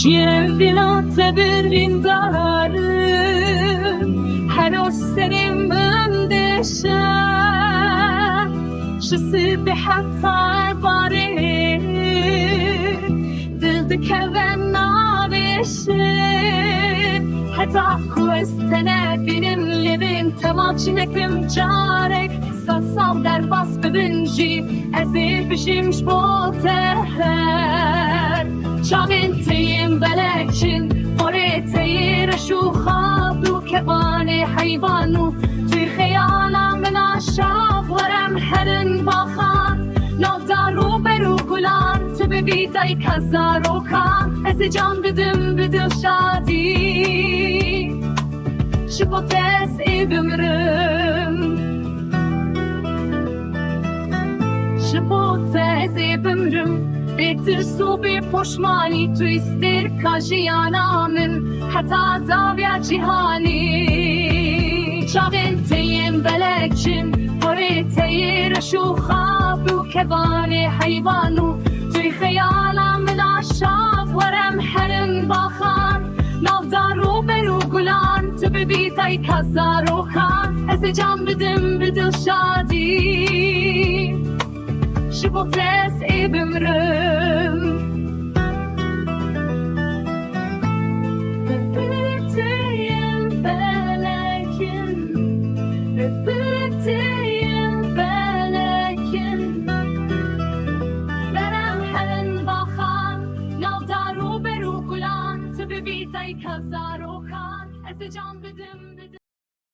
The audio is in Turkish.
Şievdina tebirin darım Her o senin öndeşe Şısı bir hatta bari Dildik heven nabeşe Hatta kuestene benim livim Temal çineklim carek Satsam der bas bebinci Ezir bişimş bu teher Çavinteyim belekçin Moreteyir şu خابلو كباني حيوانو في خيالا من عشاق ورم هرن باخان نافدارو برو گلان تبی بیدای کزارو کان از جان بدم بدل شادی شبوتس ای بمرم شبوتس ای بمرم Betir su bir poşmani tu istir kajiyanamın Hatta davya cihani Çavinteyim belekçin Horiteyir şu خابلو kebani hayvanu Tuy خيالا من عشاق ورم هرن باخان نافدارو برو گلان تبی بیتای کزارو خان از جان بدم بدل شادی شبوتس ای بمرم